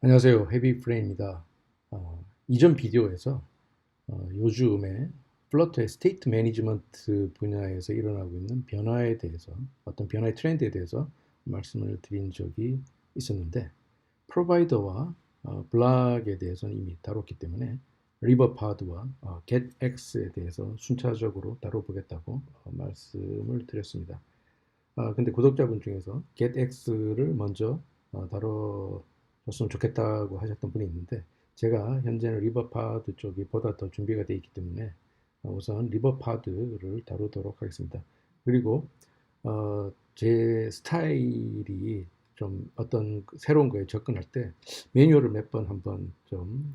안녕하세요. 헤비프레임입니다. 이전 비디오에서 요즘에 플러터의 스테이트 매니지먼트 분야에서 일어나고 있는 변화에 대해서, 어떤 변화의 트렌드에 대해서 말씀을 드린 적이 있었는데, 프로바이더와 블락에 대해서는 이미 다뤘기 때문에 리버파드와 getX에 대해서 순차적으로 다뤄보겠다고 말씀을 드렸습니다. 근데 구독자분 중에서 getX를 먼저 다뤄줬으면 좋겠다고 하셨던 분이 있는데, 제가 현재는 리버파드 쪽이 보다 더 준비가 되어 있기 때문에 우선 리버파드를 다루도록 하겠습니다. 그리고 제 스타일이 좀 어떤 새로운 거에 접근할 때 매뉴얼을 몇 번 한번 좀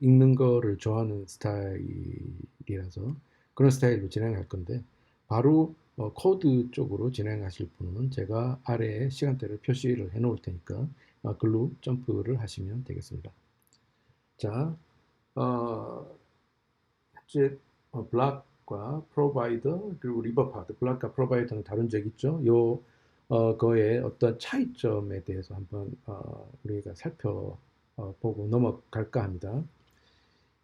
읽는 거를 좋아하는 스타일이라서 그런 스타일로 진행할 건데, 바로 코드 쪽으로 진행하실 분은 제가 아래에 시간대를 표시를 해 놓을 테니까 글로 점프를 하시면 되겠습니다. 자, 현재 블락과 프로바이더 그리고 리버파드, 블락과 프로바이더는 다룬 적 있죠. 거의 어떤 차이점에 대해서 한번 우리가 살펴보고 넘어갈까 합니다.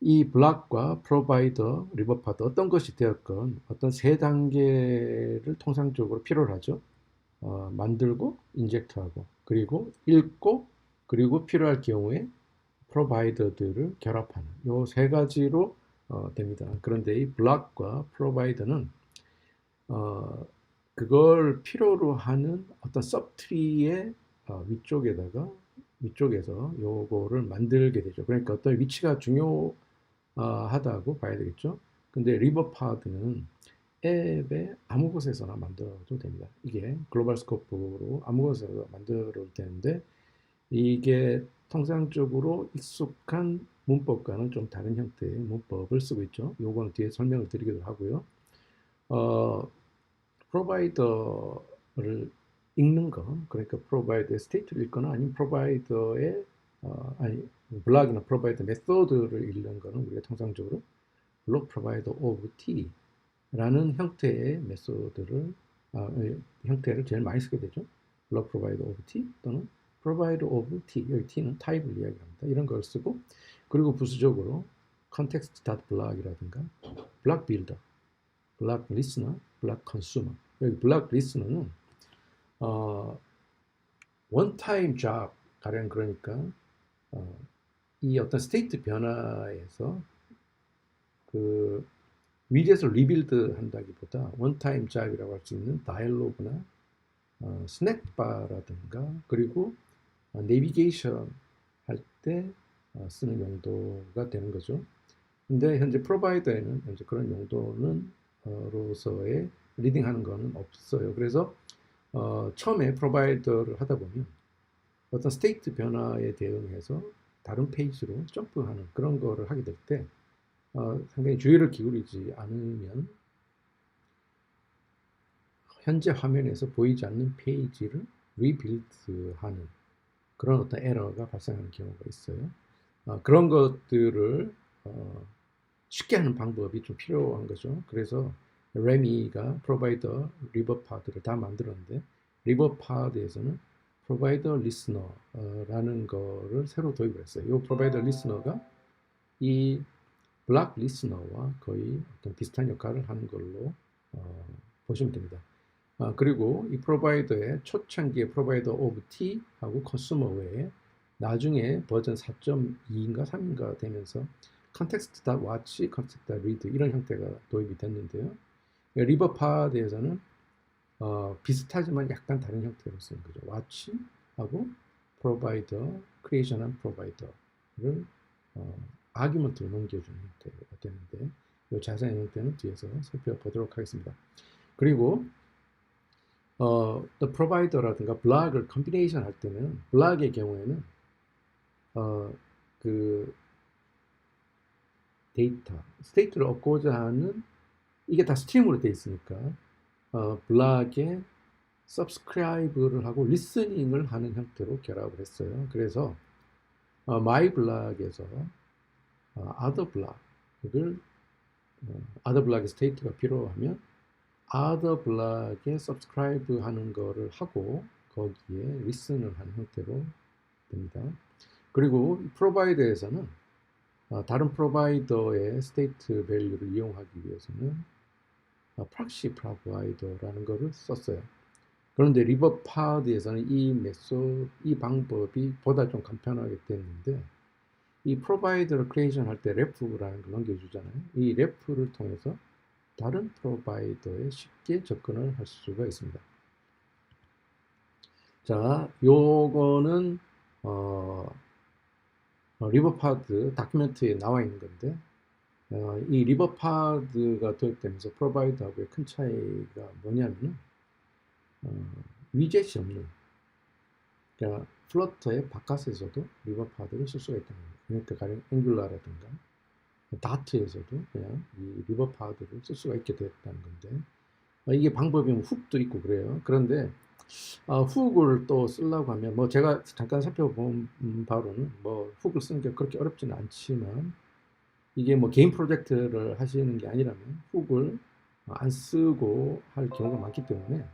이 블락과 프로바이더, 리버파드 어떤 것이 되었건 어떤 세 단계를 통상적으로 필요로 하죠. 만들고 인젝트하고 그리고 읽고 그리고 필요할 경우에 프로바이더들을 결합하는 요 세 가지로 됩니다. 그런데 이 블락과 프로바이더는 어, 그걸 필요로 하는 어떤 서브트리의 위쪽에서 요거를 만들게 되죠. 그러니까 어떤 위치가 중요하다고 봐야 되겠죠. 근데 리버파드는 앱에 아무 곳에서나 만들어도 됩니다. 이게 글로벌 스코프로 아무 곳에서 만들어도 되는데, 이게 통상적으로 익숙한 문법과는 좀 다른 형태의 문법을 쓰고 있죠. 요거는 뒤에 설명을 드리기도 하고요. 어, 프로바이더를 읽는 거, 그러니까 프로바이더의 스테이트를 읽거나 아니면 프로바이더의 아니 블락이나 프로바이더 메소드를 읽는 거는 우리가 통상적으로 블록 프로바이더 오브 T라는 형태의 메소드를 형태를 제일 많이 쓰게 되죠. 블록 프로바이더 오브 T 또는 프로바이더 오브 T, 여기 T는 타입을 이야기합니다. 이런 걸 쓰고, 그리고 부수적으로 context.block이라든가 블락 빌더, 블락 리스너, 블락 컨슈머. 여기 블락 리스너는 어, 원타임 잡 가령, 그러니까 어, 이 어떤 스테이트 변화에서 그 위에서 리빌드 한다기보다 원타임 잡이라고 할 수 있는 다이얼로그나 스낵바라든가 그리고 내비게이션 할 때 쓰는 용도가 되는 거죠. 근데 현재 프로바이더에는 현재 그런 용도는 로서의 리딩하는 거는 없어요. 그래서 처음에 프로바이더를 하다 보면 어떤 스테이트 변화에 대응해서 다른 페이지로 점프하는 그런 거를 하게 될 때 상당히 주의를 기울이지 않으면 현재 화면에서 보이지 않는 페이지를 리빌드하는 그런 어떤 에러가 발생하는 경우가 있어요. 그런 것들을 쉽게 하는 방법이 좀 필요한 거죠. 그래서 레미가 프로바이더 리버파드를 다 만들었는데, 리버파드에서는 프로바이더 리스너라는 거를 새로 도입을 했어요. 이 프로바이더 리스너가 이 블락 리스너와 거의 어떤 비슷한 역할을 하는 걸로 보시면 됩니다. 그리고 이 프로바이더의 초창기의 프로바이더 오브 T하고 컨슈머 외에 나중에 버전 4.2인가 3인가 되면서 context.watch, context.read 이런 형태가 도입이 됐는데요. 리버파드에서는 비슷하지만 약간 다른 형태로 쓰는 거죠. watch하고 provider, creation and provider를 아규먼트로 넘겨주는 형태가 되는데, 이 자세한 형태는 뒤에서 살펴보도록 하겠습니다. 그리고 the provider라든가 블락을 컨비네이션 할 때는, 블락의 경우에는 그 데이터, 스테이트를 얻고자 하는, 이게 다 스트림으로 되어 있으니까 블락에 subscribe를 하고 listening을 하는 형태로 결합을 했어요. 그래서 my 블락에서 other 블락을 other 블락의 스테이트가 필요하면 other 블락에 subscribe 하는 거를 하고 거기에 listen을 하는 형태로 됩니다. 그리고 프로바이더에서는 다른 프로바이더의 스테이트 밸류를 이용하기 위해서는 프락시 프로바이더라는 것을 썼어요. 그런데 리버파드에서는 이 방법이 보다 좀 간편하게 됐는데, 이 프로바이더를 크리에이션 할 때 레프라는 걸 넘겨주잖아요. 이 레프를 통해서 다른 프로바이더에 쉽게 접근을 할 수가 있습니다. 자, 요거는 리버파드 다큐멘트에 나와 있는 건데, 이 리버파드가 도입되면서 프로바이더하고의 큰 차이가 뭐냐면은 위젯이 없는, 그러니까 플러터의 바깥에서도 리버파드를 쓸 수가 있다는 거예요. 그러니까 가령 앵귤라라든가 다트에서도 그냥 이 리버파드를 쓸 수가 있게 됐다는 건데, 이게 방법이 뭐 훅도 있고 그래요. 그런데 훅을 또 쓰려고 하면 뭐 제가 잠깐 살펴본 바로는 뭐 훅을 쓰는 게 그렇게 어렵지는 않지만, 이게 뭐 개인 프로젝트를 하시는 게 아니라면 훅을 안 쓰고 할 경우가 많기 때문에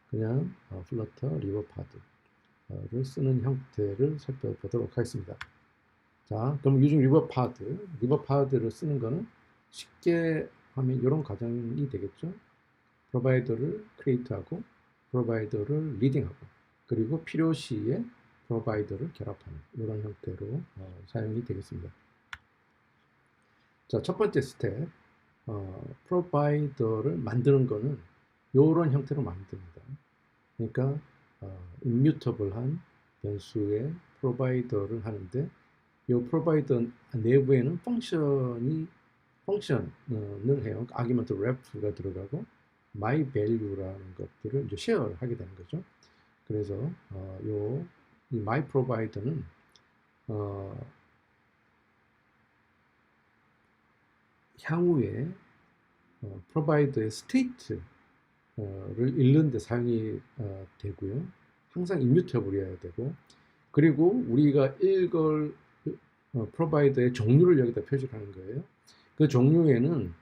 그냥 플러터 리버파드를 쓰는 형태를 살펴보도록 하겠습니다. 자, 그럼 유중 리버파드를 쓰는 거는 쉽게 하면 이런 과정이 되겠죠. 프로바이더를 크리에이트하고 프로바이더를 리딩하고 그리고 필요시에 프로바이더를 결합하는 이런 형태로 사용이 되겠습니다. 자, 첫 번째 스텝, 프로바이더를 만드는 거는 이런 형태로 만듭니다. 그러니까 임뮤터블한 변수의 프로바이더를 하는데, 이 프로바이더 내부에는 펑션을 해요. 아규먼트 랩가 들어가고 my value라는 것들을 이제 쉐어를 하게 되는 거죠. 그래서 이 my provider는 향후에 프로바이더의 스테이트를 읽는 데 사용이 되고요. 항상 임뮤터블이어야 되고, 그리고 우리가 읽을 프로바이더의 종류를 여기다 표시하는 거예요. 그 종류에는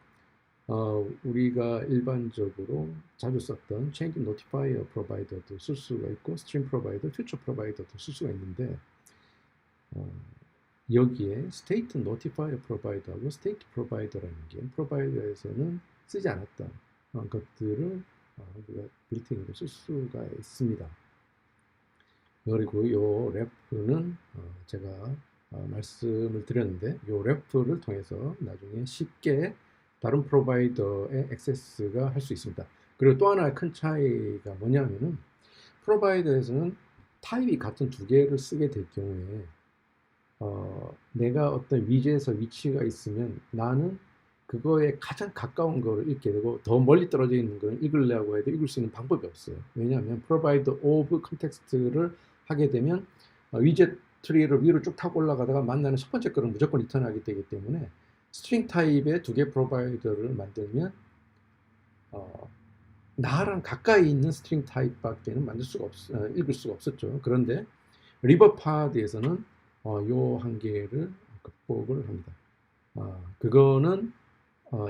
우리가 일반적으로 자주 썼던 Change Notifier Provider도 쓸 수가 있고, Stream Provider, Future Provider도 쓸 수가 있는데, 여기에 State Notifier Provider하고 State Provider라는 게 프로바이더에서는 쓰지 않았던 것들을 우리가 빌트인으로 쓸 수가 있습니다. 그리고 이 래프는 제가 말씀을 드렸는데, 이 래프를 통해서 나중에 쉽게 다른 프로바이더의 액세스가 할 수 있습니다. 그리고 또 하나의 큰 차이가 뭐냐면은, 프로바이더에서는 타입이 같은 두 개를 쓰게 될 경우에 내가 어떤 위치에서 위치가 있으면 나는 그거에 가장 가까운 거를 읽게 되고, 더 멀리 떨어져 있는 거는 읽으려고 해도 읽을 수 있는 방법이 없어요. 왜냐하면 프로바이더 오브 컨텍스트를 하게 되면 위젯 트리를 위로 쭉 타고 올라가다가 만나는 첫 번째 거는 무조건 리턴하게 되기 때문에, 스트링 타입의 두 개 프로바이더를 만들면 나랑 가까이 있는 스트링 타입밖에는 읽을 수가 없었죠. 그런데 리버파드에서는 요 한계를 극복을 합니다. 그거는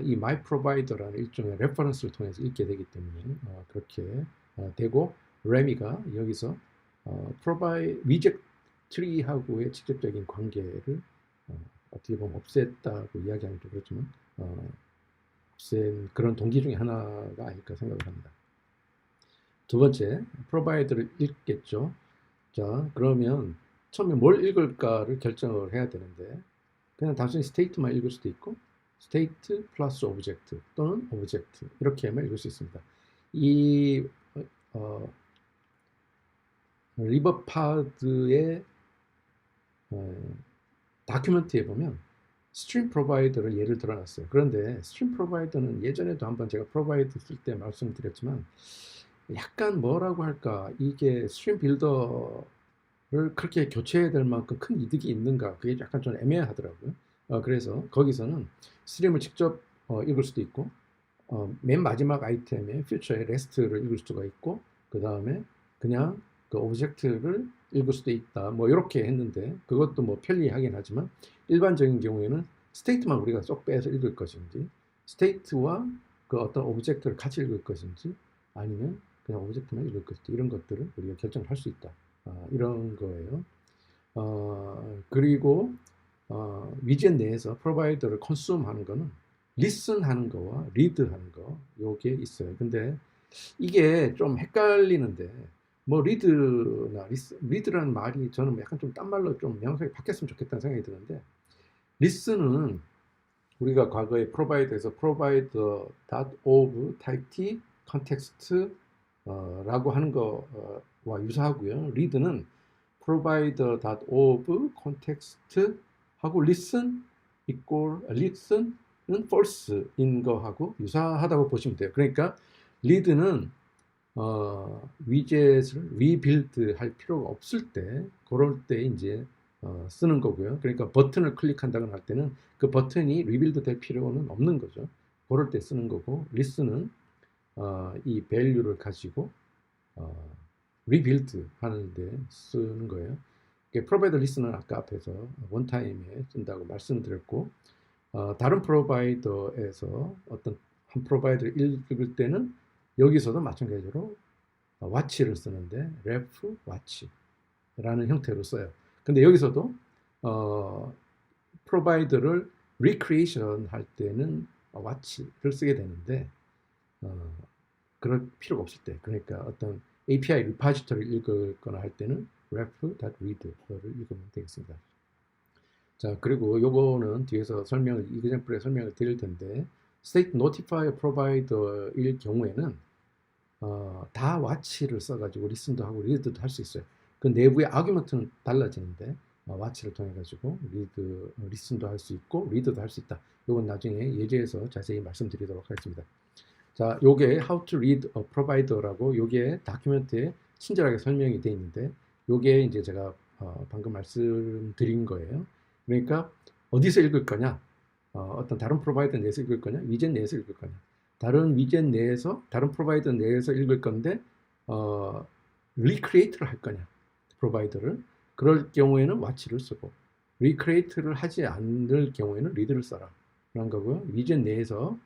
이 my provider라는 일종의 레퍼런스를 통해서 읽게 되기 때문에 그렇게 되고, 레미가 여기서 위젯 트리하고의 직접적인 관계를 어떻게 보면 없앴다고 이야기하면 좀 그렇지만 없앤 그런 동기 중에 하나가 아닐까 생각을 합니다. 두 번째, 프로바이더를 읽겠죠. 자, 그러면 처음에 뭘 읽을까를 결정을 해야 되는데, 그냥 단순히 스테이트만 읽을 수도 있고, 스테이트 플러스 오브젝트 또는 오브젝트 이렇게만 읽을 수 있습니다. 이 리버파드의 다큐멘트에 보면 스트림 프로바이더를 예를 들어놨어요. 그런데 스트림 프로바이더는 예전에도 한번 제가 프로바이더 쓸 때 말씀드렸지만, 약간 뭐라고 할까, 이게 스트림 빌더를 그렇게 교체해야 될 만큼 큰 이득이 있는가, 그게 약간 좀 애매하더라고요. 그래서 거기서는 스트림을 직접 읽을 수도 있고, 맨 마지막 아이템의 퓨처의 레스트를 읽을 수가 있고, 그 다음에 그냥 그 오브젝트를 읽을 수도 있다, 뭐 이렇게 했는데, 그것도 뭐 편리하긴 하지만 일반적인 경우에는 스테이트만 우리가 쏙 빼서 읽을 것인지, 스테이트와 그 어떤 오브젝트를 같이 읽을 것인지, 아니면 그냥 오브젝트만 읽을 것인지, 이런 것들을 우리가 결정을 할 수 있다, 이런 거예요. 그리고 위젯 내에서 프로바이더를 컨sume 하는 거는 listen 하는 거와 read 하는 거 요게 있어요. 근데 이게 좀 헷갈리는데 뭐 read라는 말이 저는 약간 좀 딴 말로 좀 명확하게 바뀌었으면 좋겠다는 생각이 드는데 listen은 우리가 과거에 provider에서 provider.of type t context 라고 하는 거와 유사하고요. read는 provider.of context 하고 listen listen은 false인 거하고 유사하다고 보시면 돼요. 그러니까 read는 위젯을 리빌드 할 필요가 없을 때 그럴 때 이제 쓰는 거고요. 그러니까 버튼을 클릭한다거나 할 때는 그 버튼이 리빌드 될 필요는 없는 거죠. 그럴 때 쓰는 거고 리스는 이 밸류를 가지고 리빌드 하는데 쓰는 거예요. 프로바이더 리스는 아까 앞에서 원타임에 쓴다고 말씀드렸고 다른 프로바이더에서 어떤 한 프로바이더를 읽을 때는 여기서도 마찬가지로 watch를 쓰는데 ref watch라는 형태로 써요. 근데 여기서도 프로바이더를 recreation 할 때는 watch를 쓰게 되는데 그럴 필요가 없을 때, 그러니까 어떤 API 리포지토리를 읽거나 할 때는 ref.read를 읽으면 되겠습니다. 자, 그리고 요거는 뒤에서 이그젬플에 설명을 드릴 텐데 state notifier provider일 경우에는 다 watch를 써가지고 listen도 하고 read도 할 수 있어요. 그 내부의 아규먼트는 달라지는데 watch를 통해 가지고 listen도 할 수 있고 read도 할 수 있다. 요건 나중에 예제에서 자세히 말씀드리도록 하겠습니다. 자, 요게 how to read a provider라고 요게 다큐멘트에 친절하게 설명이 되어 있는데 요게 이제 제가 방금 말씀드린 거예요. 그러니까 어디서 읽을 거냐? 어떤 다른 프로바이더 내에서 읽을 거냐? 위젯 내에서 읽을 거냐? 다른 위젯 내에서 다른 프로바이더 내에서 읽을 건데 리크리에이트를 할 거냐? 프로바이더를 그럴 경우에는 watch를 쓰고 리크리에이트를 하지 않을 경우에는 read를 써라 그런 거고요. 위젯 내에서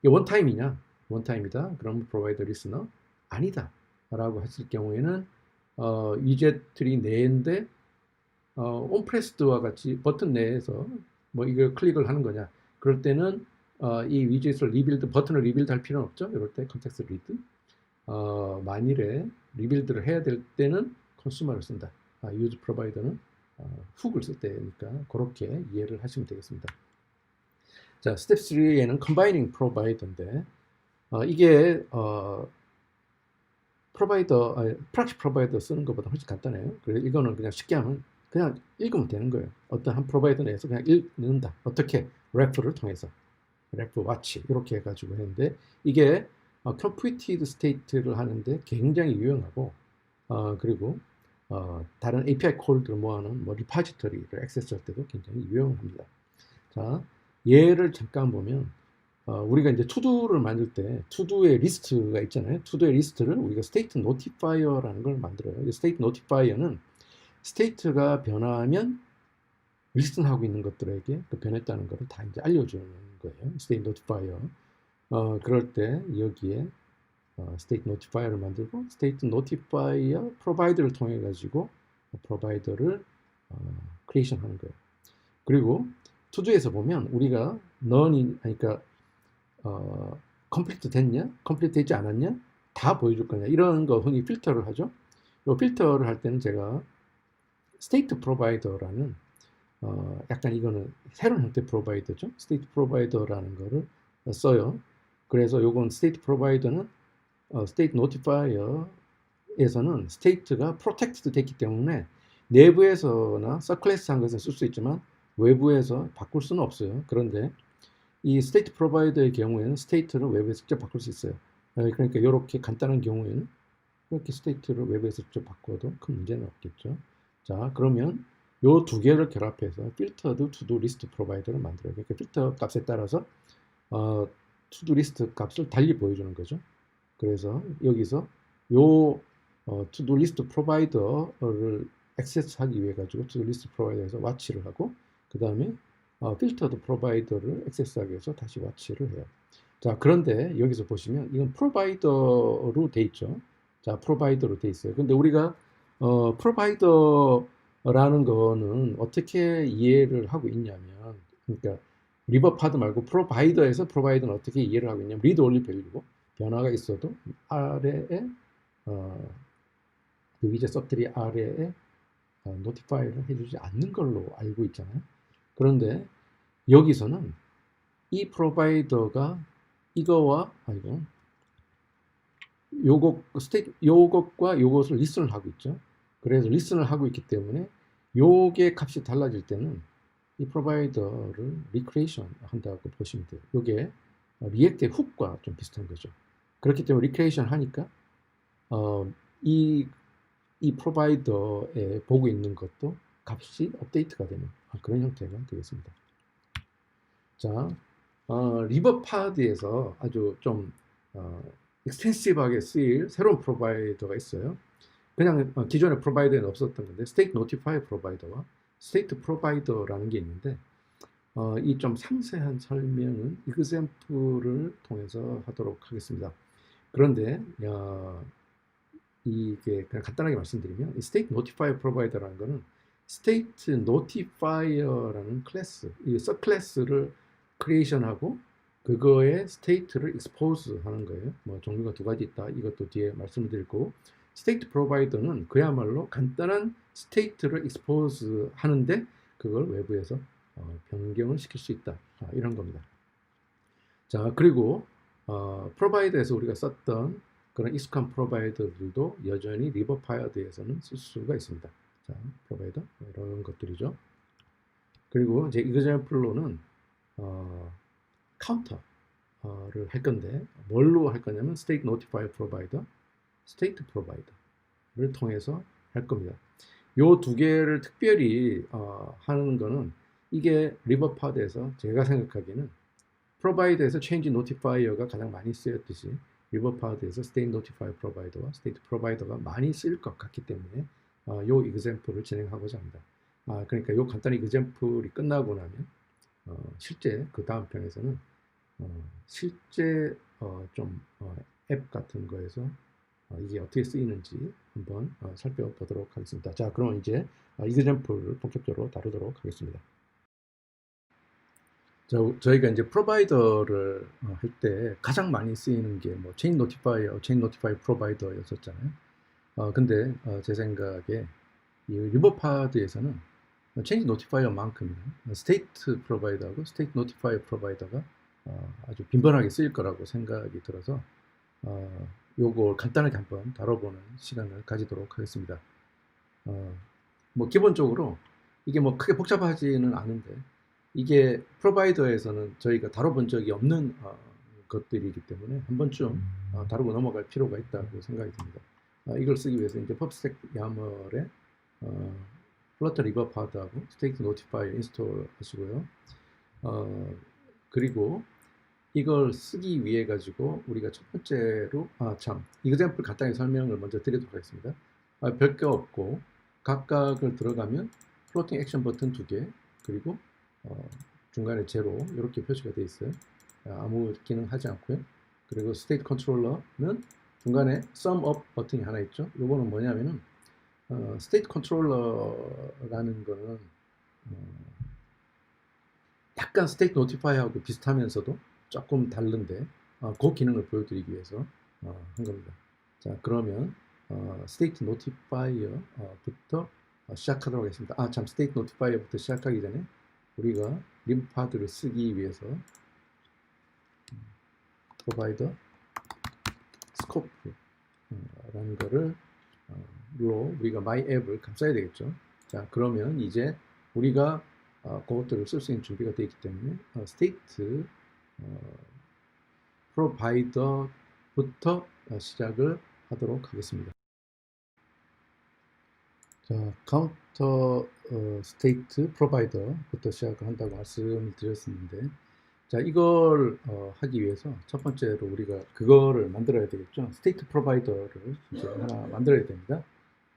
이게 원타임이냐? 원타임이다. 그럼 프로바이더 리스너 아니다 라고 했을 경우에는 위젯들이 내인데 온프레스드와 같이 버튼 내에서 뭐 이걸 클릭을 하는 거냐? 그럴 때는 이 위젯을 버튼을 리빌드 할 필요는 없죠. 이럴 때 컨텍스트 리드. 만일에 리빌드를 해야 될 때는 컨슈머를 쓴다. 유즈 프로바이더는 훅을 쓸 때니까 그렇게 이해를 하시면 되겠습니다. 자, 스텝 3에는 combining provider인데 이게 프락시 프로바이더 쓰는 것보다 훨씬 간단해요. 그래서 이거는 그냥 쉽게 하면 그냥 읽으면 되는 거예요. 어떤 한 프로바이더 내에서 그냥 읽는다. 어떻게? ref를 통해서. ref watch 이렇게 해가지고 했는데 이게 completed state를 하는데 굉장히 유용하고 그리고 다른 API 콜들을 모아놓은 리포지토리를 액세스할 때도 굉장히 유용합니다. 자, 예를 잠깐 보면 우리가 이제 투두를 만들 때 투두의 리스트가 있잖아요. 투두의 리스트를 우리가 state notifier라는 걸 만들어요. state notifier는 스테이트가 변화하면 리스트하고 있는 것들에게 그 변했다는 것을 다 이제 알려주는 거예요. state notifier. 그럴 때 여기에 state notifier를 만들고 state notifier provider를 통해 가지고 provider를 creation 하는 거예요. 그리고 투두에서 보면 우리가 그러니까 complete 됐냐, complete 되지 않았냐, 다 보여줄 거냐 이런 거 흔히 필터를 하죠. 이 필터를 할 때는 제가 state provider라는 약간 이거는 새로운 형태 프로바이더죠. state provider라는 거를 써요. 그래서 요건 state provider는 state notifier에서는 state가 protected 됐기 때문에 내부에서나 서클래스한 것을 쓸 수 있지만 외부에서 바꿀 수는 없어요. 그런데 이 state provider의 경우에는 state를 외부에서 직접 바꿀 수 있어요. 그러니까 이렇게 간단한 경우에는 이렇게 state를 외부에서 직접 바꿔도 큰 문제는 없겠죠. 자, 그러면 요 두 개를 결합해서 filtered to-do list provider를 만들어요. 그러니까 필터 값에 따라서 to-do list 값을 달리 보여주는 거죠. 그래서 여기서 요 to-do list provider를 액세스하기 위해 가지고 to-do list provider에서 watch를 하고 그 다음에 filtered provider를 액세스하기 위해서 다시 watch를 해요. 자, 그런데 여기서 보시면 이건 provider로 돼 있죠. 자, provider로 돼 있어요. 근데 우리가 provider 라는 거는 어떻게 이해를 하고 있냐면, 그러니까 리버 파드 말고 프로바이더에서 프로바이더는 어떻게 이해를 하고 있냐면, 리드 올리 밸류고 변화가 있어도 아래에 그 위젯 서들이 아래에 노티파이를 해주지 않는 걸로 알고 있잖아요. 그런데 여기서는 이 프로바이더가 이거와 요것과 요것을 리슨을 하고 있죠. 그래서 리슨을 하고 있기 때문에 요게 값이 달라질 때는 이 프로바이더를 리크레이션 한다고 보시면 돼요. 요게 리액트의 훅과 좀 비슷한 거죠. 그렇기 때문에 리크레이션 하니까 이 프로바이더에 보고 있는 것도 값이 업데이트가 되는 그런 형태가 되겠습니다. 자, 리버파드에서 아주 좀 익스텐시브하게 쓰일 새로운 프로바이더가 있어요. 그냥 기존의 프로바이더에는 없었던 건데 스테이트 노티파이 프로바이더와 스테이트 프로바이더라는 게 있는데 이 좀 상세한 설명은 이그샘플을 통해서 하도록 하겠습니다. 그런데 이게 그냥 간단하게 말씀드리면 이 스테이트 노티파이 프로바이더라는 거는 스테이트 노티파이어라는 클래스, 이 서클래스를 크리에이션하고 그거에 스테이트를 익스포즈 하는 거예요. 뭐 종류가 두 가지 있다. 이것도 뒤에 말씀을 드리고 스테이트 프로바이더는 그야말로 간단한 스테이트를 익스포즈 하는데 그걸 외부에서 변경을 시킬 수 있다. 이런 겁니다. 자, 그리고 프로바이더에서 우리가 썼던 그런 익숙한 프로바이더들도 여전히 리버파이어드에서는 쓸 수가 있습니다. 자, 프로바이더 이런 것들이죠. 그리고 이제 이그젠플로는 카운터를 할 건데 뭘로 할 거냐면 스테이트 노티파이 프로바이더, 스테이트 프로바이더를 통해서 할 겁니다. 요 두 개를 특별히 하는 거는 이게 리버파드에서 제가 생각하기에는 프로바이더에서 체인지 노티파이어가 가장 많이 쓰였듯이 리버파드에서 스테이트 노티파이 프로바이더와 스테이트 프로바이더가 많이 쓰일 것 같기 때문에 요 이그젠플을 진행하고자 합니다. 그러니까 요 간단히 이그젠플이 끝나고 나면 실제 그 다음 편에서는 실제 좀 앱 같은 거에서 이게 어떻게 쓰이는지 한번 살펴보도록 하겠습니다. 자, 그럼 이제 이그젠플을 본격적으로 다루도록 하겠습니다. 저희가 이제 프로바이더를 할 때 가장 많이 쓰이는 게 뭐 체인 노티파이어, 체인 노티파이 프로바이더였었잖아요. 근데 제 생각에 이 리버파드에서는 체인지 노티파이어만큼이나 스테이트 프로바이더하고 스테이트 노티파이어 프로바이더가 아주 빈번하게 쓰일 거라고 생각이 들어서 요걸 간단하게 한번 다뤄보는 시간을 가지도록 하겠습니다. 뭐 기본적으로 이게 뭐 크게 복잡하지는 않은데 이게 프로바이더에서는 저희가 다뤄본 적이 없는 것들이기 때문에 한 번쯤 다루고 넘어갈 필요가 있다고 생각이 듭니다. 이걸 쓰기 위해서 이제 펍스택 야멀에 플러터 리버파드하고 스테이트 노티파이 인스톨 하시고요. 그리고 이걸 쓰기 위해 가지고 우리가 첫 번째로 이그샘플 간단히 설명을 먼저 드리도록 하겠습니다. 별게 없고 각각을 들어가면 플로팅 액션 버튼 2개 그리고 중간에 제로 이렇게 표시가 되어 있어요. 아무 기능 하지 않고요. 그리고 스테이트 컨트롤러는 중간에 sum up 버튼이 하나 있죠. 이거는 뭐냐면은 스테이트 컨트롤러라는 거는 약간 스테이트 노티파이하고 비슷하면서도 조금 다른데 그 기능을 보여드리기 위해서 한 겁니다. 자, 그러면 스테이트 노티파이어부터 시작하도록 하겠습니다. 스테이트 노티파이어부터 시작하기 전에 우리가 리버파드를 쓰기 위해서 프로바이더 스코프라는 거를 우리가 my 앱을 감싸야 되겠죠. 자, 그러면 이제 우리가 그것들을 쓸 수 있는 준비가 되어 있기 때문에 스테이트 프로바이더부터 시작을 하도록 하겠습니다. 자, 카운터 스테이트 프로바이더부터 시작을 한다고 말씀을 드렸었는데, 자, 이걸 하기 위해서 첫 번째로 우리가 그거를 만들어야 되겠죠. 스테이트 프로바이더를 이제 하나 만들어야 됩니다.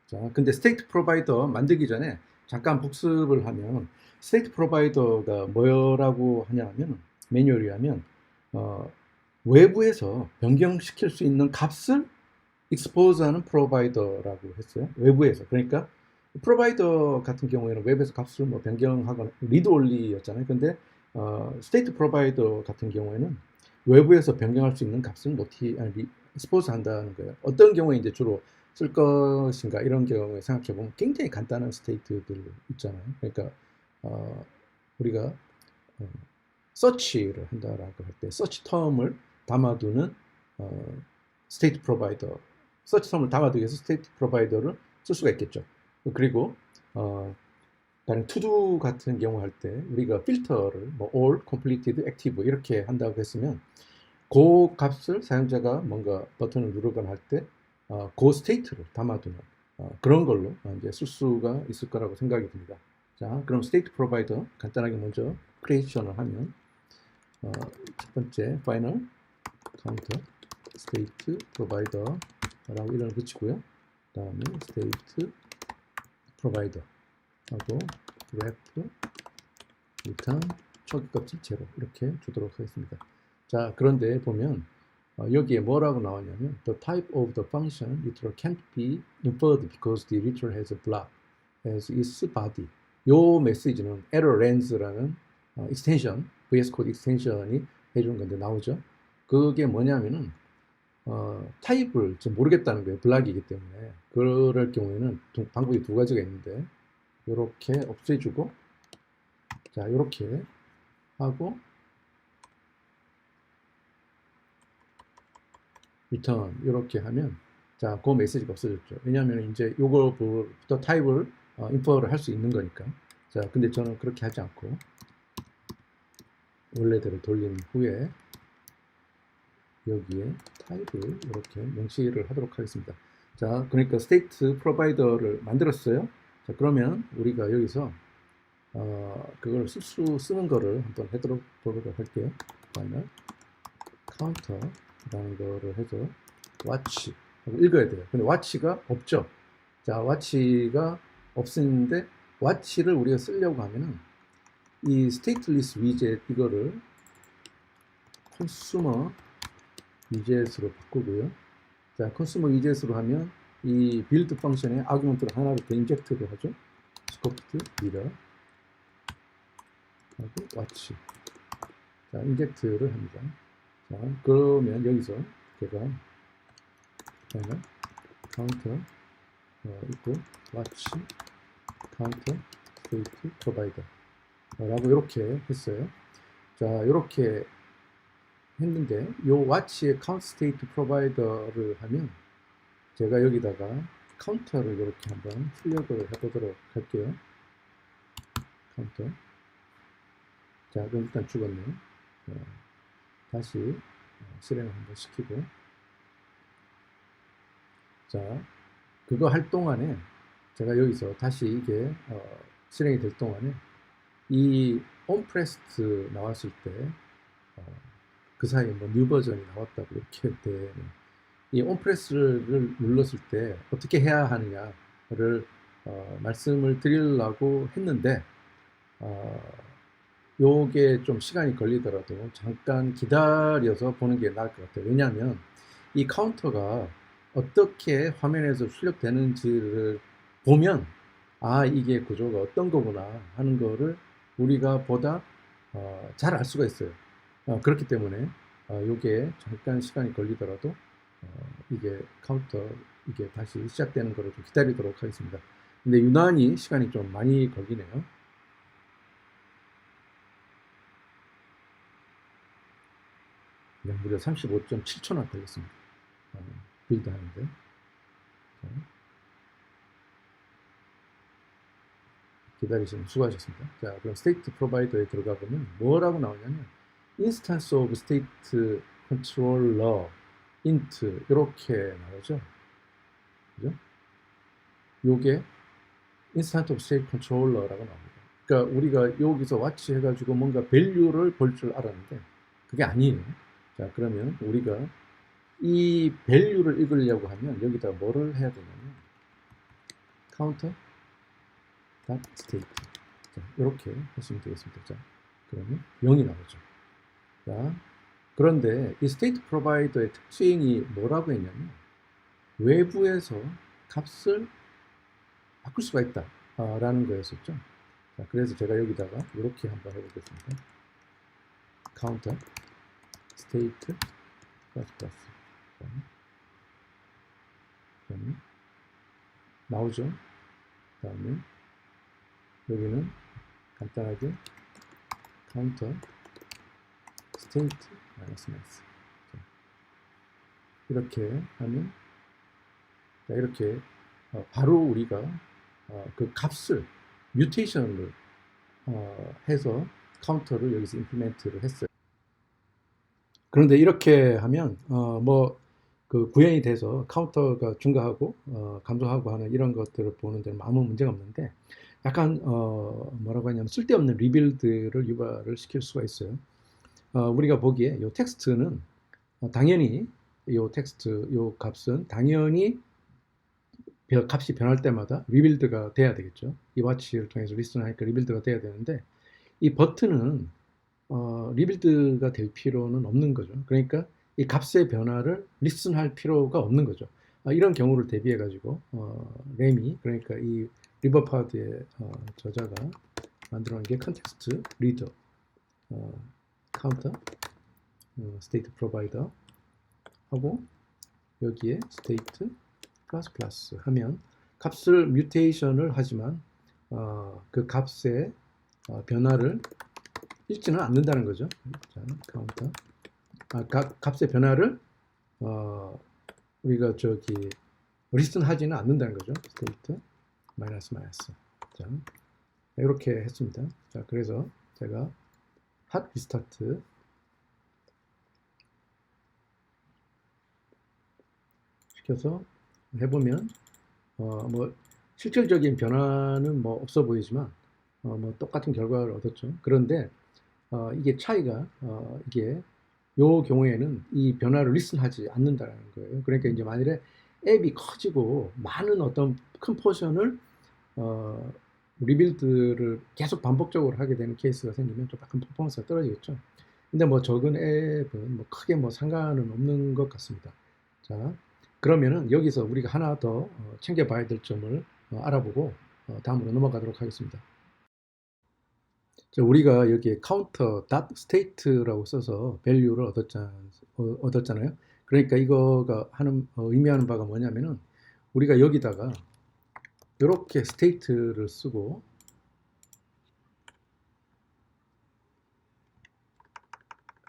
자, 근데 스테이트 프로바이더 만들기 전에 잠깐 복습을 하면 스테이트 프로바이더가 뭐라고 하냐면 매뉴얼이 하면 외부에서 변경시킬 수 있는 값을 익스포즈하는 프로바이더라고 했어요. 외부에서. 그러니까 프로바이더 같은 경우에는 웹에서 값을 뭐 변경하거나 리드 올리였잖아요. 근데 스테이트 프로바이더 같은 경우에는 외부에서 변경할 수 있는 값을 스포스 한다는 거예요. 어떤 경우에 이제 주로 쓸 것인가 이런 경우에 생각해 보면 굉장히 간단한 스테이트들 있잖아요. 그러니까 우리가 서치를 한다라고 할 때 서치 텀을 담아두는 스테이트 프로바이더, 서치 텀을 담아두기 위해서 스테이트 프로바이더를 쓸 수가 있겠죠. 그리고 다른 투두 같은 경우 할 때 우리가 필터를 뭐 all, completed, active 이렇게 한다고 했으면 그 값을 사용자가 뭔가 버튼을 누르거나 할 때 그 스테이트를 담아두는 그런 걸로 이제 쓸 수가 있을 거라고 생각이 듭니다. 자, 그럼 스테이트 프로바이더 간단하게 먼저 크리에이션을 하면 첫 번째 파이널 카운터 스테이트 프로바이더라고 이름을 붙이고요. 그 다음에 스테이트 프로바이더 하고 wrap return 초기 값을 제로 이렇게 주도록 하겠습니다. 자, 그런데 보면 여기에 뭐라고 나왔냐면 the type of the function literal can't be inferred because the literal has a block as its body. 요 메시지는 errorLens라는 익스텐션, VS 코드 익스텐션이 해준 건데 나오죠. 그게 뭐냐면은 타입을 좀 모르겠다는 거예요. 블락이기 때문에. 그럴 경우에는 방법이 두 가지가 있는데 이렇게 없애주고 자 이렇게 하고 return 이렇게 하면 자 그 메시지가 없어졌죠. 왜냐하면 이제 요거부터 타입을 인퍼를 할 수 있는 거니까. 자 근데 저는 그렇게 하지 않고 원래대로 돌린 후에 여기에 타입을 이렇게 명시를 하도록 하겠습니다. 자, 그러니까 스테이트 프로바이더를 만들었어요. 자, 그러면 우리가 여기서 그걸 쓰는 거를 한번 해보도록 할게요. 파이널 카운터라는 거를 해서 watch 하고 읽어야 돼요. 근데 watch가 없죠. 자, watch가 없는데 watch를 우리가 쓰려고 하면은 이 stateless widget 이거를 consumer widget으로 바꾸고요. 자, consumer widget으로 하면 이 build 펑션에 아규먼트를 하나를 더 인젝트를 하죠. scoped mirror 하고 watch. 자, 인젝트를 합니다. 자, 그러면 여기서 제가 파이널 카운터 있고 watch 카운터 스테이트 프로바이더 라고 이렇게 했어요. 자, 이렇게 했는데 요 watch의 count state provider를 하면 제가 여기다가 카운터를 이렇게 한번 출력을 해보도록 할게요. 카운터. 자, 그럼 일단 죽었네요. 다시 실행을 한번 시키고 자, 그거 할 동안에 제가 여기서 다시 이게 실행이 될 동안에 이 onPressed 나왔을 때 그 사이에 뭐 뉴 버전이 나왔다고 이렇게 되는 이 onPress를 눌렀을 때 어떻게 해야 하느냐를 말씀을 드리려고 했는데 요게 좀 시간이 걸리더라도 잠깐 기다려서 보는 게 나을 것 같아요. 왜냐하면 이 카운터가 어떻게 화면에서 출력되는지를 보면 아 이게 구조가 어떤 거구나 하는 거를 우리가 보다 잘 알 수가 있어요. 그렇기 때문에 요게 잠깐 시간이 걸리더라도 이게 카운터 이게 다시 시작되는 거를 좀 기다리도록 하겠습니다. 근데 유난히 시간이 좀 많이 걸리네요. 무려 35.7초나 걸렸습니다. 빌드 하는데. 자, 기다리시면 수고하셨습니다. 자, 그럼 스테이트 프로바이더에 들어가 보면 뭐라고 나오냐면 인스턴스 오브 스테이트 컨트롤러 int 이렇게 나오죠. 그죠? 요게 인스턴스 오브 스테이트 컨트롤러라고 나옵니다. 그러니까 우리가 여기서 watch 해가지고 뭔가 밸류를 볼 줄 알았는데 그게 아니에요. 자, 그러면 우리가 이 밸류를 읽으려고 하면 여기다 뭐를 해야 되냐면 counter state 자, 이렇게 하시면 되겠습니다. 자, 그러면 0이 나오죠. 자, 그런데 이 state provider의 특징이 뭐라고 했냐면 외부에서 값을 바꿀 수가 있다 라는 거였었죠. 자, 그래서 제가 여기다가 이렇게 한번 해보겠습니다. 카운터 스테이트 플러스 나오죠. 다음에 여기는 간단하게 카운터 스테이트 마이너스 이렇게 하면 자, 이렇게 바로 우리가 그 값을 뮤테이션을 해서 카운터를 여기서 임플리멘트를 했어요. 그런데 이렇게 하면 뭐 그 구현이 돼서 카운터가 증가하고 감소하고 하는 이런 것들을 보는 데는 아무 문제가 없는데 약간 뭐라고 하냐면 쓸데없는 리빌드를 유발을 시킬 수가 있어요. 우리가 보기에 이 텍스트는 당연히 이 텍스트 이 값은 당연히 값이 변할 때마다 리빌드가 돼야 되겠죠. 이 와치를 통해서 리스트하니까 리빌드가 돼야 되는데 이 버튼은 리빌드가 될 필요는 없는 거죠. 그러니까 이 값의 변화를 리슨할 필요가 없는 거죠. 이런 경우를 대비해 가지고 램이 그러니까 이 리버파드의 저자가 만들어 놓은 게 컨텍스트 리더 카운터 스테이트 프로바이더 하고 여기에 스테이트 플러스 하면 값을 뮤테이션을 하지만 그 값의 변화를 읽지는 않는다는 거죠. 자, 카운터 값의 변화를 우리가 저기 리스트하지는 않는다는 거죠. 스테이트 마이너스 자, 이렇게 했습니다. 자, 그래서 제가 핫 리스타트 시켜서 해보면 뭐 실질적인 변화는 뭐 없어 보이지만 뭐 똑같은 결과를 얻었죠. 그런데 이게 차이가 이게 요 경우에는 이 변화를 리슨하지 않는다는 거예요. 그러니까 이제 만일에 앱이 커지고 많은 어떤 큰 포션을 리빌드를 계속 반복적으로 하게 되는 케이스가 생기면 좀 약간 퍼포먼스가 떨어지겠죠. 근데 뭐 적은 앱은 뭐 크게 뭐 상관은 없는 것 같습니다. 자, 그러면은 여기서 우리가 하나 더 챙겨봐야 될 점을 알아보고 다음으로 넘어가도록 하겠습니다. 자, 우리가 여기에 counter dot state라고 써서 value를 얻었잖아요. 그러니까 이거가 하는 의미하는 바가 뭐냐면은 우리가 여기다가 이렇게 state를 쓰고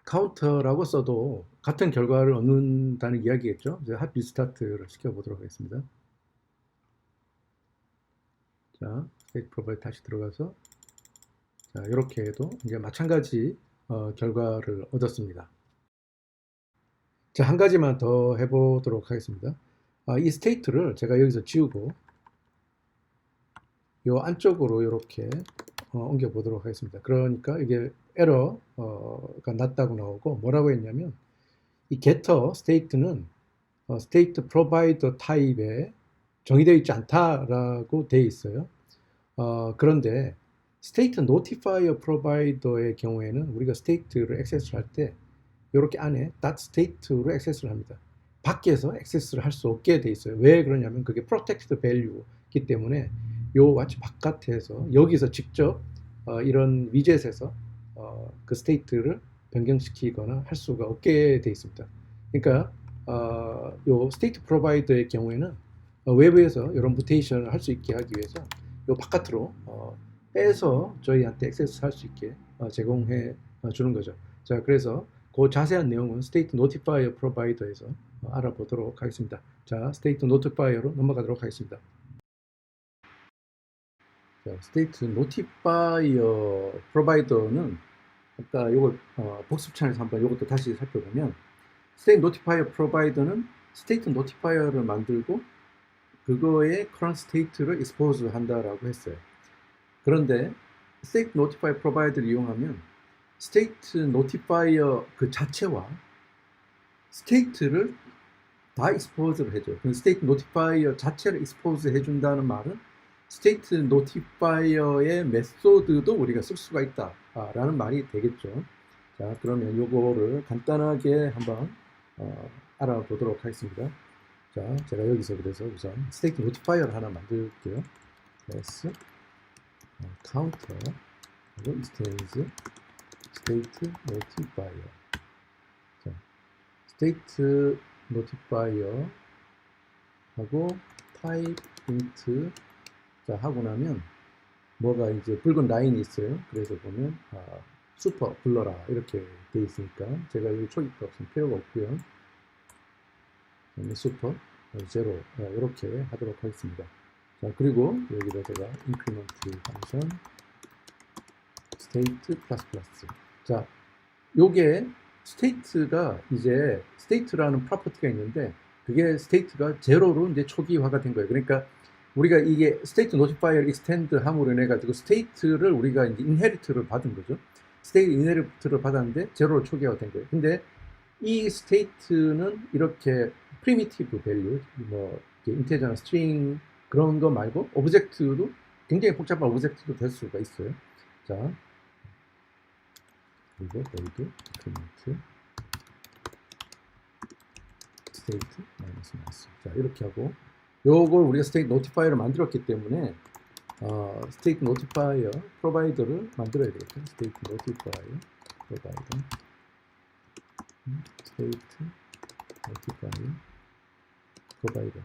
counter라고 써도 같은 결과를 얻는다는 이야기겠죠. 이제 hot restart를 시켜보도록 하겠습니다. 자, state provider 다시 들어가서 자, 이렇게 해도 이제 마찬가지 결과를 얻었습니다. 자, 한 가지만 더 해보도록 하겠습니다. 이 스테이트를 제가 여기서 지우고 이 안쪽으로 이렇게 옮겨 보도록 하겠습니다. 그러니까 이게 에러가 났다고 나오고 뭐라고 했냐면 이 getter state는 state provider 타입에 정의되어 있지 않다라고 되어 있어요. 그런데 state notifier provider의 경우에는 우리가 state를 액세스할 때 이렇게 안에 .state로 액세스를 합니다. 밖에서 액세스를 할 수 없게 돼 있어요. 왜 그러냐면 그게 protected value이기 때문에 요 와치 바깥에서 여기서 직접 이런 위젯에서 그 state를 변경시키거나 할 수가 없게 돼 있습니다. 그러니까 요 state provider의 경우에는 외부에서 이런 무테이션을 할 수 있게 하기 위해서 요 바깥으로 빼서 저희한테 액세스 할 수 있게 제공해 주는 거죠. 자, 그래서 그 자세한 내용은 State Notifier Provider에서 알아보도록 하겠습니다. 자, State Notifier로 넘어가도록 하겠습니다. 자, State Notifier Provider는 아까 요거 복습창에서 한번 이것도 다시 살펴보면 State Notifier Provider는 State Notifier를 만들고 그거의 current state를 expose 한다라고 했어요. 그런데 State Notifier Provider를 이용하면 State Notifier 그 자체와 State를 다 expose를 해줘요. 그 State Notifier 자체를 expose 해준다는 말은 State Notifier의 메소드도 우리가 쓸 수가 있다라는 말이 되겠죠. 자, 그러면 요거를 간단하게 한번 알아보도록 하겠습니다. 자, 제가 여기서 그래서 우선 State Notifier를 하나 만들게요. s counter 그리고 extends state notifier. 자, state notifier 하고 type int 자 하고 나면 뭐가 이제 붉은 라인이 있어요. 그래서 보면 슈퍼 불러라 이렇게 돼 있으니까 제가 여기 초기값 없으면 필요가 없고요. 슈퍼 제로 이렇게 하도록 하겠습니다. 자 그리고 여기다 제가 increment function state 플러스 플러스. 자 요게 state가 이제 state라는 프로퍼티가 있는데 그게 state가 제로로 이제 초기화가 된 거예요. 그러니까 우리가 이게 state notifier를 extend 함으로 인해 가지고 state를 우리가 이제 inherit를 받은 거죠. state inherit를 받았는데 제로로 초기화가 된 거예요. 근데 이 state는 이렇게 primitive value, 뭐 integer나 string 그런 거 말고 object도 굉장히 복잡한 object도 될 수가 있어요. 자, 그리고 void increment state 마이너스 마이너스. 자 이렇게 하고 요걸 우리가 state notifier를 만들었기 때문에 state notifier provider를 만들어야 되겠죠. state notifier provider state notifier provider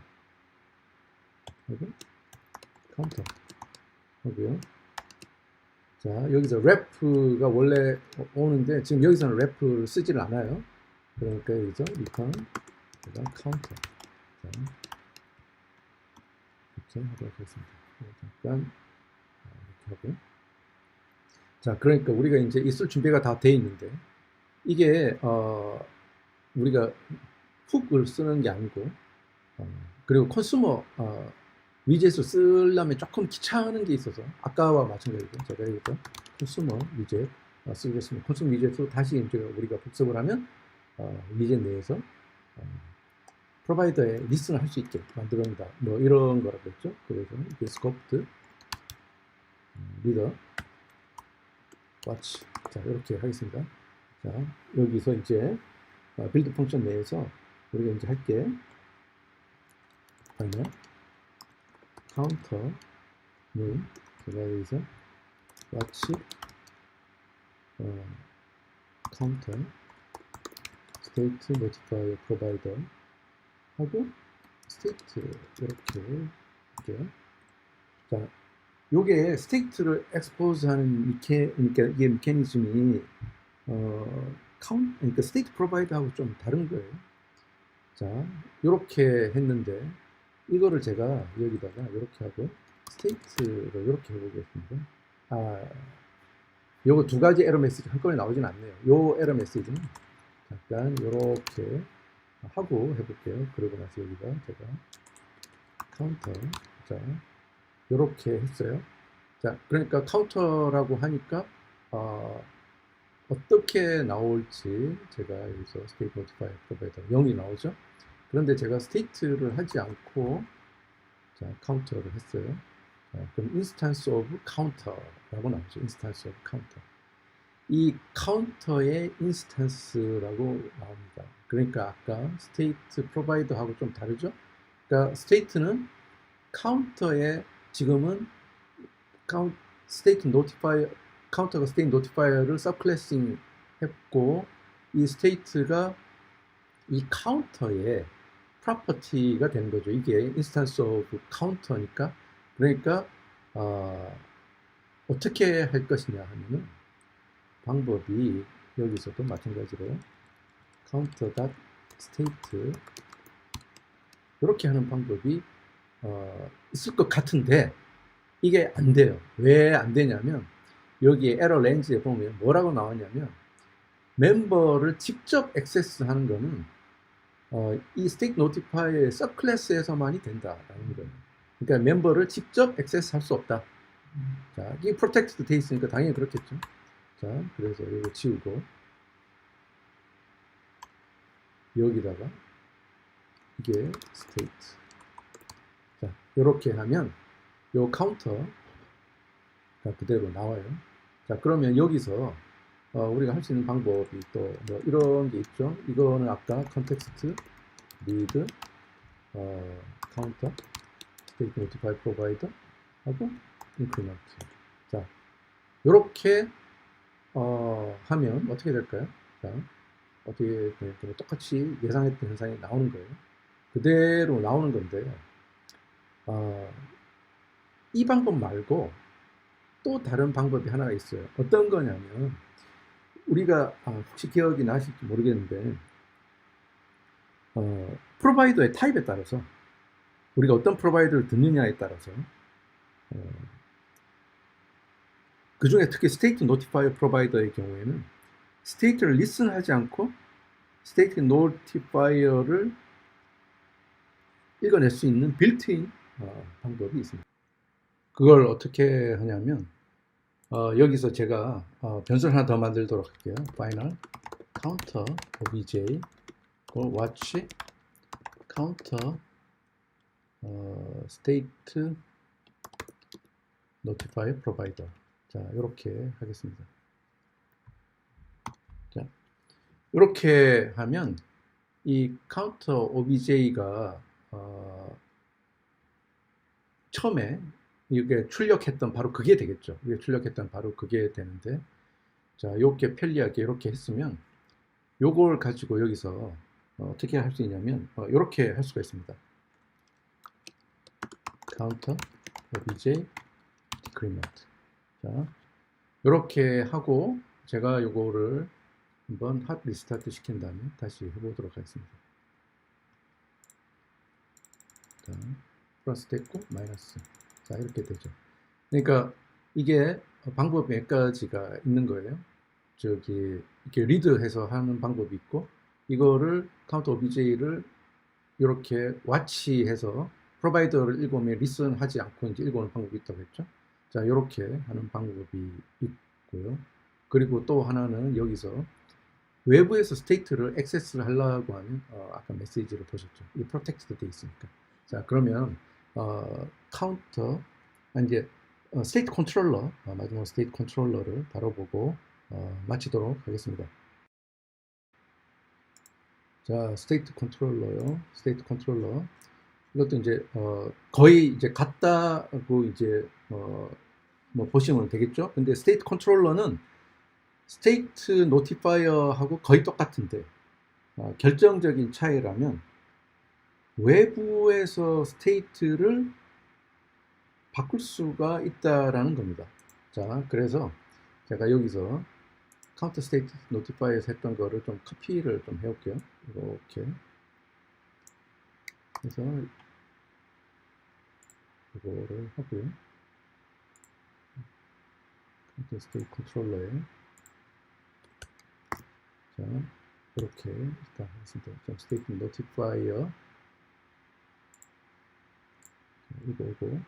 하고 counter 하고요. 자 여기서 ref가 원래 오는데 지금 여기서는 ref를 쓰지를 않아요. 그러니까 여기서 return counter 자, 이렇게 하도록 하겠습니다. 잠깐 이렇게 하고 자 그러니까 우리가 이제 있을 준비가 다 돼 있는데 이게 우리가 훅을 쓰는 게 아니고 그리고 컨슈머 위젯을 쓰려면 조금 귀찮은 게 있어서 아까와 마찬가지로 제가 여기서 컨슈머 위젯 쓰겠습니다. 컨슈머 위젯으로 다시 이제 우리가 복습을 하면 위젯 내에서 프로바이더에 리스트를 할 수 있게 만들어낸다. 뭐 이런 거라고 했죠. 그래서 이게 스코프드 리더 watch 자 이렇게 하겠습니다. 자 여기서 이제 빌드 펑션 내에서 우리가 이제 할게 파이널 카운터는 제가 여기서 watch 카운터 state notifier provider 하고 스테이트 이렇게 할게요. 자, 요게 스테이트를 엑스포즈하는 그러니까 이게 메커니즘이 그러니까 스테이트 프로바이더하고 좀 다른 거예요. 자, 이렇게 했는데 이거를 제가 여기다가 이렇게 하고 스테이트를 이렇게 해보겠습니다. 요거 두 가지 에러 메시지 한꺼번에 나오진 않네요. 요 에러 메시지는 잠깐 이렇게 하고 해볼게요. 그러고 나서 여기다 제가 카운터 자 이렇게 했어요. 자 그러니까 카운터라고 하니까 어떻게 나올지 제가 여기서 state notifier provider 0이 나오죠. 그런데 제가 state를 하지 않고 자 카운터를 했어요. 자, 그럼 instance of counter라고 나오죠. instance of counter. 이 카운터의 인스턴스라고 나옵니다. 그러니까 아까 state provider하고 좀 다르죠? 그러니까 state는 카운터에 지금은 state notifier, 카운터가 state notifier를 subclassing 했고 이 state가 이 카운터의 property가 되는 거죠. 이게 instance of counter니까 그러니까 어떻게 할 것이냐 하면은 방법이 여기서도 마찬가지로 counter.state 이렇게 하는 방법이 있을 것 같은데 이게 안 돼요. 왜 안 되냐면 여기에 에러 렌즈에 보면 뭐라고 나왔냐면 멤버를 직접 액세스하는 거는 이 state notifier의 subclass에서만이 된다라는 거예요. 그러니까 멤버를 직접 액세스할 수 없다. 자, 이게 protected 돼 있으니까 당연히 그렇겠죠. 자, 그래서 이거 지우고 여기다가 이게 state. 자, 이렇게 하면 요 카운터가 그대로 나와요. 자, 그러면 여기서 우리가 할 수 있는 방법이 또 뭐 이런 게 있죠. 이거는 아까 context read counter state notify provider 하고 increment. 자, 이렇게 하면 어떻게 될까요? 자, 어떻게 될까요? 똑같이 예상했던 현상이 나오는 거예요. 그대로 나오는 건데 이 방법 말고 또 다른 방법이 하나 있어요. 어떤 거냐면 우리가 혹시 기억이 나실지 모르겠는데 프로바이더의 타입에 따라서 우리가 어떤 프로바이더를 듣느냐에 따라서 그 중에 특히 스테이트 노티파이어 프로바이더의 경우에는 스테이트를 리슨하지 않고 스테이트 노티파이어를 읽어낼 수 있는 빌트인 방법이 있습니다. 그걸 어떻게 하냐면 여기서 제가 변수를 하나 더 만들도록 할게요. final counter obj watch counter state notify provider. 자, 이렇게 하겠습니다. 자, 이렇게 하면 이 counter obj가 처음에 이게 출력했던 바로 그게 되겠죠. 이게 출력했던 바로 그게 되는데, 자, 이렇게 편리하게 이렇게 했으면 요걸 가지고 여기서 어떻게 할 수 있냐면 이렇게 할 수가 있습니다. counter obj decrement. 자, 이렇게 하고 제가 요거를 한번 핫 리스타트 시킨 다음에 다시 해보도록 하겠습니다. 자, 플러스 됐고 마이너스. 자, 이렇게 되죠. 그러니까 이게 방법 몇 가지가 있는 거예요. 저기 이렇게 리드해서 하는 방법이 있고, 이거를 카운터 OBJ를 이렇게 와치해서 프로바이더를 읽으면 리슨하지 않고 이제 읽어오는 방법이 있다고 했죠. 자, 이렇게 하는 방법이 있고요. 그리고 또 하나는 여기서 외부에서 스테이트를 액세스를 하려고 하면 아까 메시지를 보셨죠. 이 프로텍트도 돼 있으니까. 자, 그러면 카운터 이제 스테이트 컨트롤러 마지막 스테이트 컨트롤러를 다뤄보고 마치도록 하겠습니다. 자, 스테이트 컨트롤러요. 스테이트 컨트롤러. 이것도 이제 거의 이제 같다고 이제 뭐 보시면 되겠죠. 근데 스테이트 컨트롤러는 스테이트 노티파이어하고 거의 똑같은데 결정적인 차이라면 외부에서 스테이트를 바꿀 수가 있다라는 겁니다. 자, 그래서 제가 여기서 카운터 스테이트 노티파이어에서 했던 거를 좀 커피를 좀 해볼게요. 이렇게 해서 이거를 하고요. 카운터 스테이트 컨트롤러에 자, 이렇게 일단 하겠습니다. 좀 스테이트 노티파이어 이거고,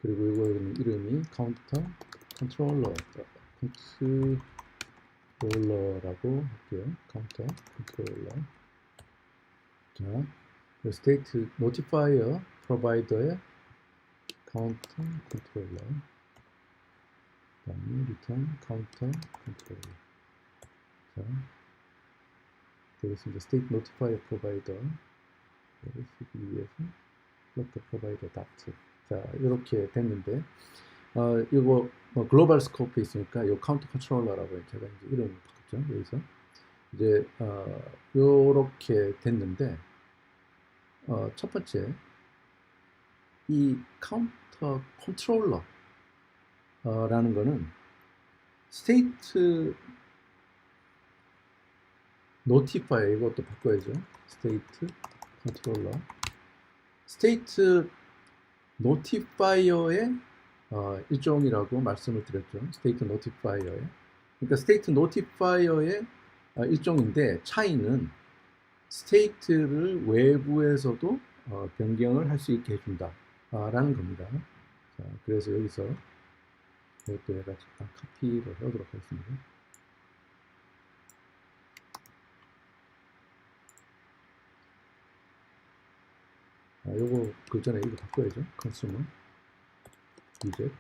그리고 이거 이름이 카운터 컨트롤러 컨트롤러라고 할게요. 카운터 컨트롤러. 자, 스테이트 노티파이어 프로바이더의 카운터 컨트롤러. 그다음에 리턴 카운터 컨트롤러. 자, 되겠습니다. 스테이트 노티파이어 프로바이더를 쓰기 위해서 플러터 프로바이더 닥트. 자, 이렇게 됐는데 이거 글로벌 스코프에 있으니까 이 카운터 컨트롤러라고 제가 이제 이름을 바꿨죠. 여기서 이제 이렇게 됐는데 첫 번째 이 카운터 컨트롤러라는 거는 스테이트 노티파이 이것도 바꿔야죠. 스테이트 컨트롤러 스테이트 노티파이어의 일종이라고 말씀을 드렸죠. 스테이트 노티파이어의. 그러니까 스테이트 노티파이어의 일종인데 차이는 스테이트를 외부에서도 변경을 할 수 있게 해준다 라는 겁니다. 자, 그래서 여기서 이것도 내가 잠깐 카피를 해보도록 하겠습니다. 요거 그 전에 이거 바꿔야죠. 컨슈머 유제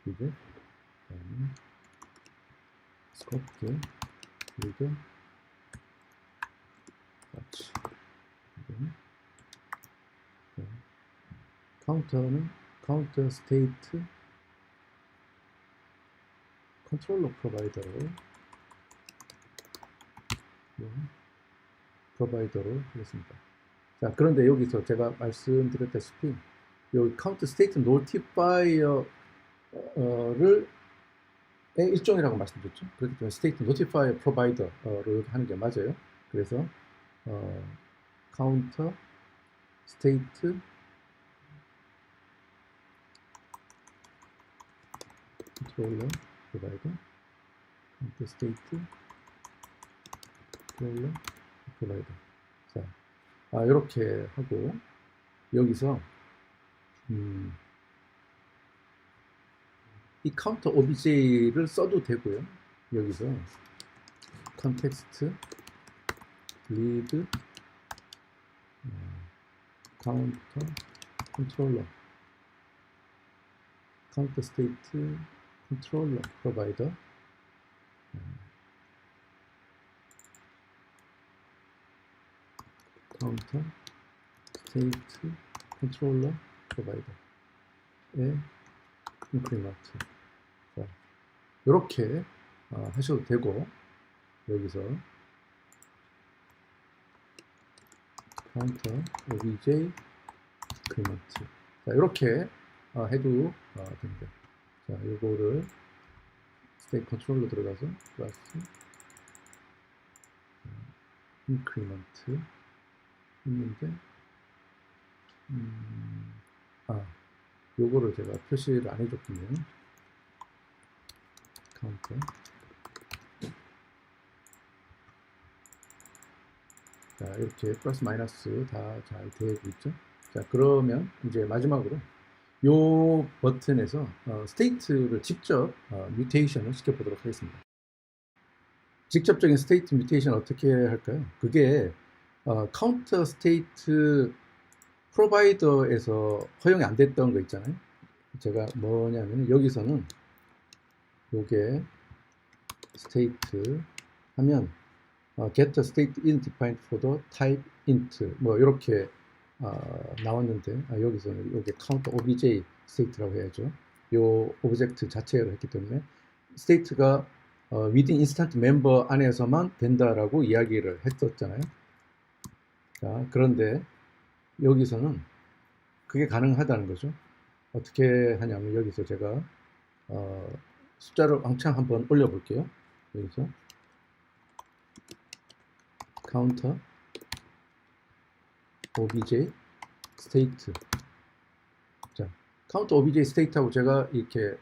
유제 그다음에 스코프 유제 마치 카운터는 카운터 스테이트 컨트롤러 프로바이더로 하겠습니다. 자, 그런데 여기서 제가 말씀드렸다시피 여기 카운터 스테이트 노티파이어를 일종이라고 말씀드렸죠. 그렇기 때문에 스테이트 노티파이어 프로바이더로 하는 게 맞아요. 그래서 카운터 스테이트 컨트롤러 프로바이더 카운터 스테이트 컨트롤러 프로바이더. 자, 이렇게 하고 여기서 이 카운터 OBJ를 써도 되고요. 여기서 컨텍스트 리드 카운터 컨트롤러 카운터 스테이트 컨트롤러 프로바이더 카운터 스테이트 컨트롤러 프로바이더의 인크리먼트. 자, 이렇게 하셔도 되고 여기서 카운터 obj 인크리먼트. 자, 이렇게 해도 됩니다. 자, 이거를 스테이트 컨트롤러 들어가서 플러스 인크리먼트 했는데 요거를 제가 표시를 안 해줬군요. 카운터. 자, 이렇게 플러스 마이너스 다 잘 되고 있죠. 자, 그러면 이제 마지막으로 요 버튼에서 스테이트를 직접 뮤테이션을 시켜보도록 하겠습니다. 직접적인 스테이트 뮤테이션 어떻게 할까요? 그게 카운터 스테이트 프로바이더에서 허용이 안 됐던 거 있잖아요. 제가 뭐냐면 여기서는 요게 스테이트 하면 get the state in defined for the type int 뭐 이렇게 나왔는데 여기서는 요게 count obj state라고 해야죠. 요 오브젝트 자체로 했기 때문에 state가 within instant member 안에서만 된다라고 이야기를 했었잖아요. 자, 그런데 여기서는 그게 가능하다는 거죠. 어떻게 하냐면 여기서 제가 숫자를 왕창 한번 올려 볼게요. 여기서 counter obj state. 자, counter obj state하고 제가 이렇게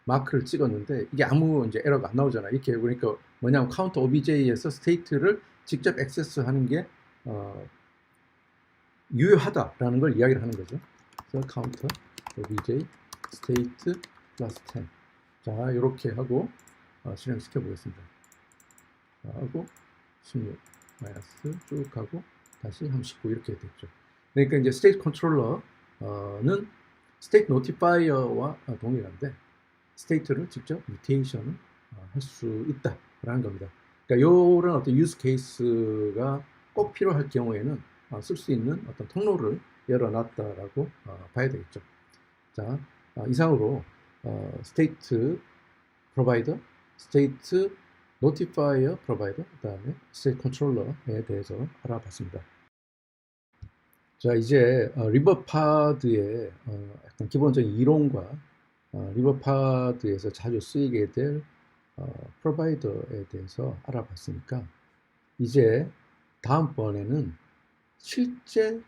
마크를 찍었는데 이게 아무 이제 에러가 안 나오잖아요. 이렇게 그러니까 뭐냐면 counter obj에서 state를 직접 액세스하는 게 유효하다라는 걸 이야기를 하는 거죠. 그래서 counter obj state plus 10. 자, 이렇게 하고 실행시켜 보겠습니다. 하고 16 마이너스 쭉 하고 다시 39 이렇게 됐죠. 그러니까 이제 스테이트 컨트롤러는 스테이트 노티파이어와 동일한데 스테이트를 직접 뮤테이션을 할 수 있다라는 겁니다. 그러니까 이런 어떤 유스 케이스가 꼭 필요할 경우에는 쓸 수 있는 어떤 통로를 열어놨다라고 봐야 되겠죠. 자, 이상으로 스테이트 프로바이더, 스테이트 노티파이어 프로바이더, 그 다음에 스테이트 컨트롤러에 대해서 알아봤습니다. 자, 이제 리버파드의 약간 기본적인 이론과 리버파드에서 자주 쓰이게 될 프로바이더에 대해서 알아봤으니까 이제 다음번에는 실제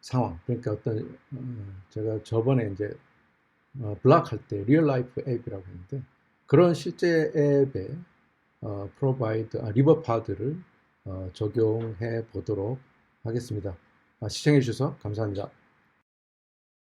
상황, 그러니까 어떤 제가 저번에 이제 블락 할 때 리얼 라이프 앱이라고 했는데 그런 실제 앱에 리버파드를 적용해 보도록 하겠습니다. 시청해 주셔서 감사합니다.